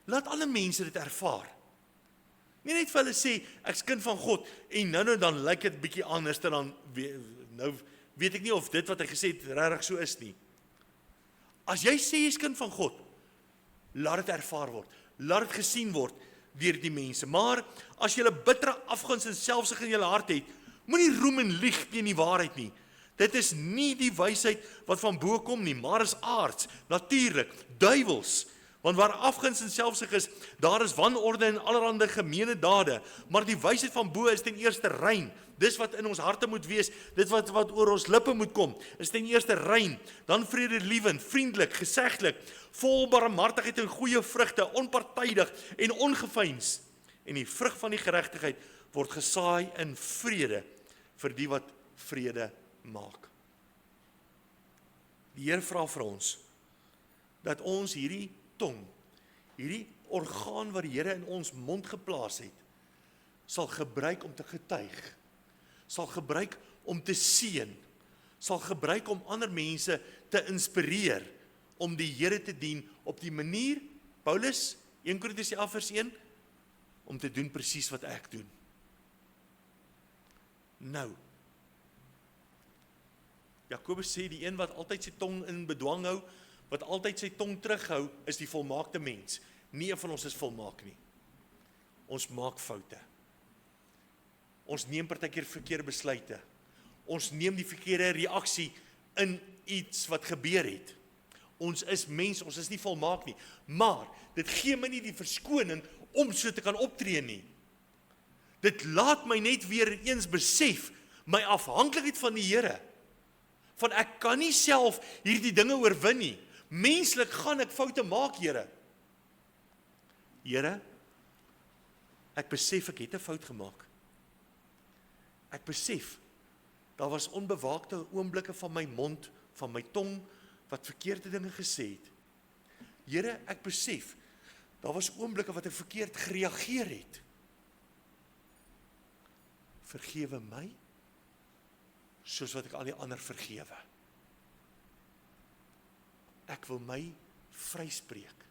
Laat alle mense dit ervaar. Nie net vir hulle sê, ek is kind van God, en nou dan lyk dit bietjie anders, dan nou weet ek nie of dit wat hy gesê het, regtig so is nie. As jy sê jy is kind van God, laat dit ervaar word, laat dit gesien word deur die mense. Maar, as jy 'n bittere afguns en selfsug in jou hart het, moenie roem en lieg teen die waarheid nie. Dit is nie die wysheid wat van bo kom nie, maar is aards, natuurlik, duiwels. Want waar afguns en selfsug is, daar is wanorde en allerhande gemene dade. Maar die wysheid van bo is ten eerste rein. Dis wat in ons harte moet wees, dit wat oor ons lippe moet kom, is ten eerste rein, dan vredelievend, vriendelik, geseglik, vol barmhartigheid en goeie vrugte, onpartydig en ongeveins. En die vrug van die geregtigheid word gesaai in vrede vir die wat vrede maak. Die Here vra vir ons dat ons hierdie tong, hierdie orgaan wat die Here in ons mond geplaas het, sal gebruik om te getuig, sal gebruik om te seën, sal gebruik om ander mense te inspireer om die Here te dien op die manier, Paulus, 1 Korintiërs 11:1, om te doen presies wat ek doen. Nou, Jakobus sê die een wat altyd sy tong in bedwang hou, wat altyd sy tong terughou, is die volmaakte mens. Nie een van ons is volmaak nie. Ons maak foute. Ons neem partykeer verkeerde besluite. Ons neem die verkeerde reaksie in iets wat gebeur het. Ons is mens, ons is nie volmaak nie. Maar, dit gee my nie die verskoning om so te kan optree nie. Dit laat my net weer eens besef, my afhanklikheid van die Here. Van ek kan nie self hierdie dinge oorwin nie. Menslik gaan ek foute maak, Here. Here, ek besef ek het 'n fout gemaak. Ek besef, daar was onbewaakte oomblikke van my mond, van my tong, wat verkeerde dinge gesê het. Here, ek besef, daar was oomblikke wat ek verkeerd gereageer het. vergewe my, soos wat ek al die ander vergewe. Ek wil my vryspreek.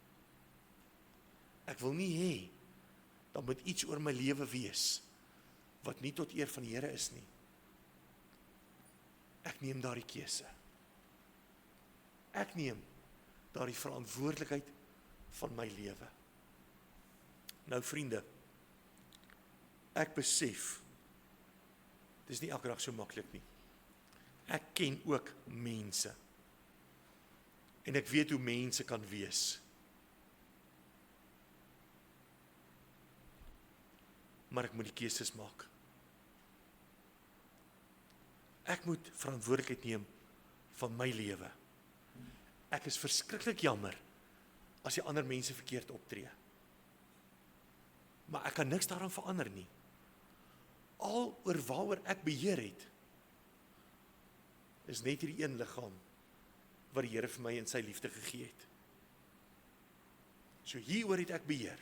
Ek wil nie hê, dan moet iets oor my lewe wees, wat nie tot eer van die Here is nie. Ek neem daardie keuse. Ek neem daardie verantwoordelikheid van my lewe. Nou vriende, ek besef, dis nie elke dag so maklik nie. Ek ken ook mense. En ek weet hoe mense kan wees. Maar ek moet die keuses maak. Ek moet verantwoordelikheid neem van my lewe. Ek is verskriklik jammer as die ander mense verkeerd optree. Maar ek kan niks daaraan verander nie. Al oor waaroor ek beheer het, is net hierdie een liggaam wat die Here vir my in sy liefde gegee het. So hieroor het ek beheer.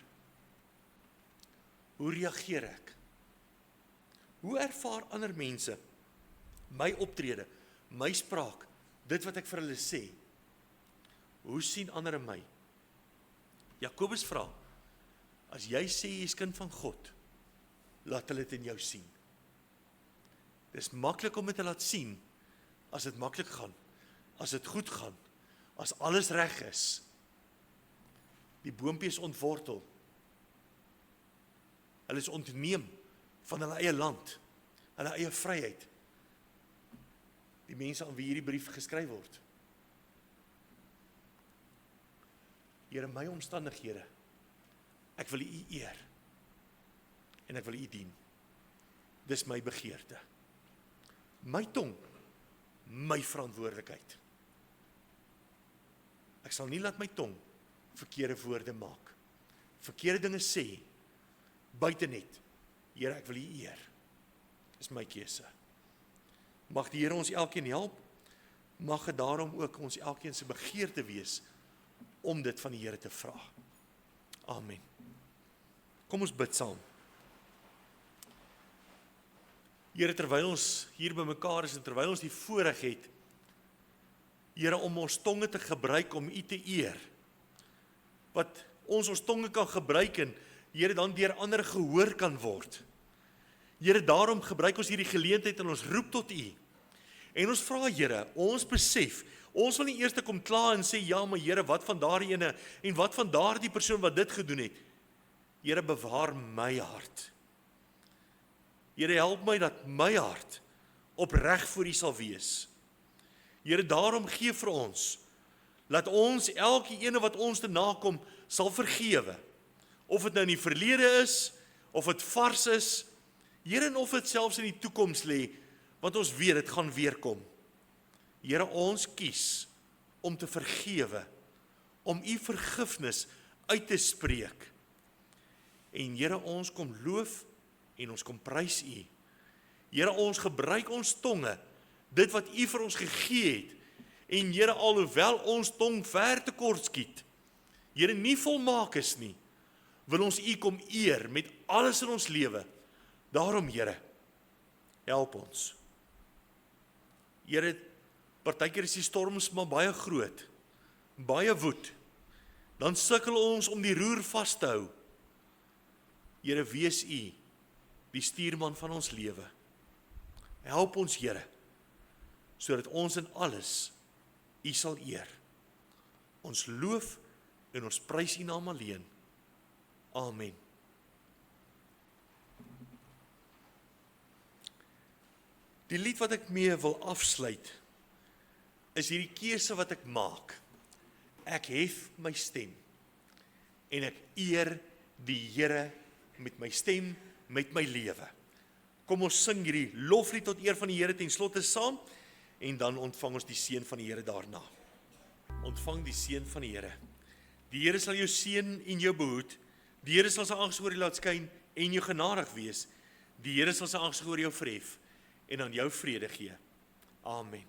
Hoe reageer ek? Hoe ervaar ander mense my optrede, my spraak, dit wat ek vir hulle sê? Hoe sien ander my? Jakobus vra, as jy sê jy is kind van God, laat hulle dit in jou sien. Dis maklik om dit te laat sien, as dit maklik gaan, as dit goed gaan, as alles reg is. Die boompie is ontwortel. Hulle is ontneem van hulle eie land, hulle eie vryheid. Die mense aan wie hierdie brief geskryf word. Here, my omstandighede, ek wil U eer, en ek wil U dien. Dis my begeerte. My tong, my verantwoordelikheid. Ek sal nie laat my tong verkeerde woorde maak, verkeerde dinge sê, buite net. Here, ek wil U eer. Dis my keuse. Mag die Here ons elkeen help, mag dit daarom ook ons elkeen se begeerte wees, om dit van die Here te vra. Amen. Kom ons bid saam. Here, terwyl ons hier by mekaar is en terwyl ons die voorreg het, Here, om ons tonge te gebruik om U te eer, wat ons tonge kan gebruik en Here dan deur ander gehoor kan word. Here, daarom gebruik ons hierdie geleentheid en ons roep tot U. En ons vra, Here, ons besef, ons wil nie eers kom kla en sê, ja, maar Here, wat van daardie ene en wat van daardie persoon wat dit gedoen het? Here, bewaar my hart. Here, help my dat my hart opreg voor U sal wees. Here, daarom gee vir ons, laat ons elke ene wat ons te nakom sal vergewe. Of dit nou in die verlede is, of dit vars is, Here, en of dit selfs in die toekoms lê, want ons weet dit gaan weer kom. Here, ons kies om te vergewe, om U vergifnis uit te spreek. En Here, ons kom loof en ons kom prys U. Here, ons gebruik ons tonge, dit wat U vir ons gegee het. En Here, alhoewel ons tong ver te kort skiet, Here, nie volmaak is nie, wil ons U kom eer met alles in ons lewe. Daarom, Here, help ons. Here, partykeer is die storms maar baie groot, baie woed. Dan sukkel ons om die roer vas te hou. Here, wees U die stuurman van ons lewe. Help ons, Here, sodat ons in alles U sal eer. Ons loof en ons prys U naam alleen. Amen. Die lied wat ek mee wil afsluit, is hierdie keuse wat ek maak. Ek hef my stem, en ek eer die Here met my stem, met my lewe. Kom ons sing hierdie loflied tot eer van die Here ten slotte saam, en dan ontvang ons die seën van die Here daarna. Ontvang die seën van die Here. Die Here sal jou seën en jou behoed. Die Here sal sy aangesig oor jou laat skyn en jou genadig wees. Die Here sal sy aangesig oor jou verhef en aan jou vrede gee. Amen.